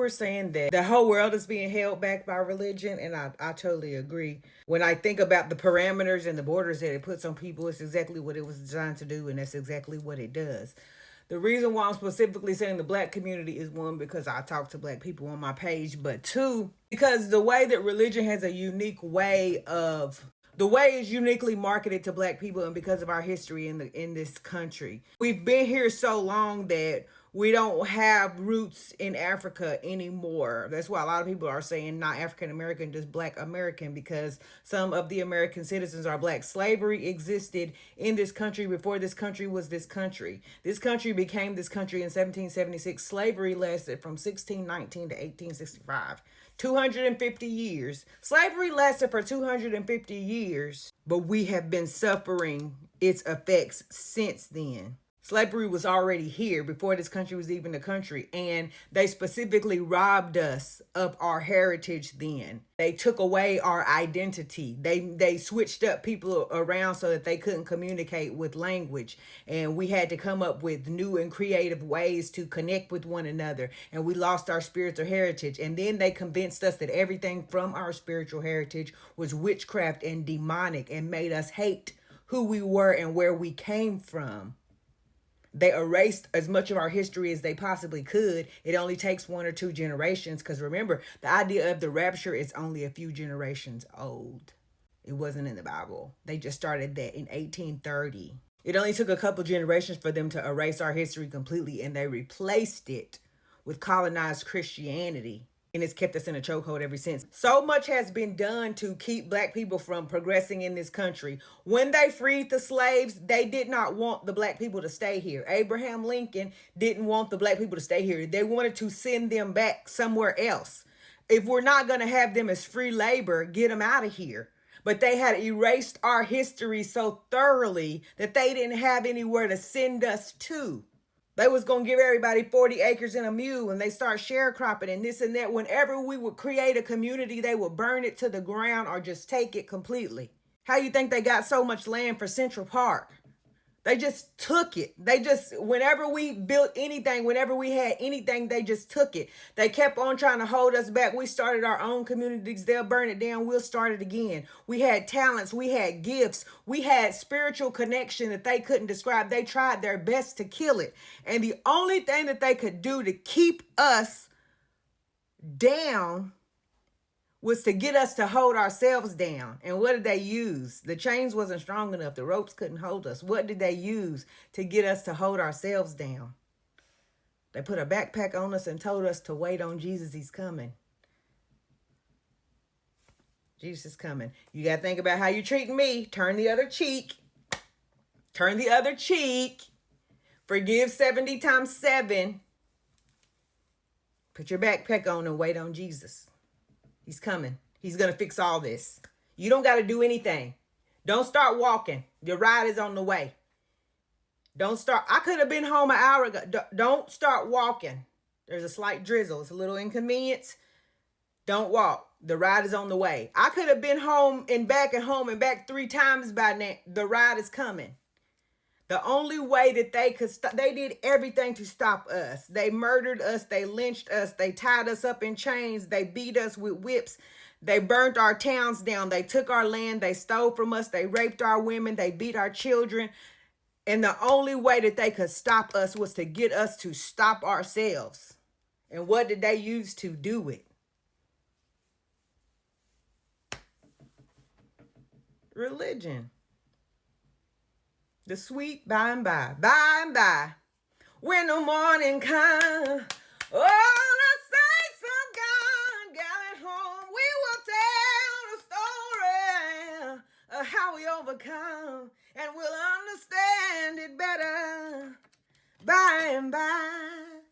we're saying that the whole world is being held back by religion, and I totally agree. When I think about the parameters and the borders that it puts on people, it's exactly what it was designed to do, and that's exactly what it does. The reason why I'm specifically saying the black community is, one, because I talk to black people on my page, but two, because the way that religion has a unique way of the way is uniquely marketed to black people, and because of our history in this country. We've been here so long that we don't have roots in Africa anymore. That's why a lot of people are saying not African American, just black American, because some of the American citizens are black. Slavery existed in this country before this country was this country. This country became this country in 1776. Slavery lasted from 1619 to 1865. 250 years. Slavery lasted for 250 years, but we have been suffering its effects since then. Slavery was already here before this country was even a country, and they specifically robbed us of our heritage then. They took away our identity. They switched up people around so that they couldn't communicate with language, and we had to come up with new and creative ways to connect with one another, and we lost our spiritual heritage. And then they convinced us that everything from our spiritual heritage was witchcraft and demonic, and made us hate who we were and where we came from. They erased as much of our history as they possibly could. It only takes 1 or 2 generations, because remember, the idea of the rapture is only a few generations old. It wasn't in the Bible. They just started that in 1830. It only took a couple generations for them to erase our history completely, and they replaced it with colonized Christianity. And it's kept us in a chokehold ever since. So much has been done to keep black people from progressing in this country. When they freed the slaves, they did not want the black people to stay here. Abraham Lincoln didn't want the black people to stay here. They wanted to send them back somewhere else. If we're not going to have them as free labor, get them out of here. But they had erased our history so thoroughly that they didn't have anywhere to send us to. They was going to give everybody 40 acres and a mule, and they start sharecropping and this and that. Whenever we would create a community, they would burn it to the ground or just take it completely. How you think they got so much land for Central Park? They just took it. Whenever we built anything, whenever we had anything, they just took it. They kept on trying to hold us back. We started our own communities. They'll burn it down. We'll start it again. We had talents. We had gifts. We had spiritual connection that they couldn't describe. They tried their best to kill it. And the only thing that they could do to keep us down was to get us to hold ourselves down. And what did they use? The chains wasn't strong enough. The ropes couldn't hold us. What did they use to get us to hold ourselves down? They put a backpack on us and told us to wait on Jesus. He's coming. Jesus is coming. You got to think about how you're treating me. Turn the other cheek. Turn the other cheek. Forgive 70 times 7. Put your backpack on and wait on Jesus. He's coming. He's going to fix all this. You don't got to do anything. Don't start walking. Your ride is on the way. Don't start. I could have been home an hour ago. Don't start walking. There's a slight drizzle. It's a little inconvenience. Don't walk. The ride is on the way. I could have been home and back 3 times by now. The ride is coming. The only way that they could stop, they did everything to stop us. They murdered us. They lynched us. They tied us up in chains. They beat us with whips. They burnt our towns down. They took our land. They stole from us. They raped our women. They beat our children. And the only way that they could stop us was to get us to stop ourselves. And what did they use to do it? Religion. The sweet by and by, when the morning comes, all the saints of God gathered home, we will tell the story of how we overcome, and we'll understand it better by and by.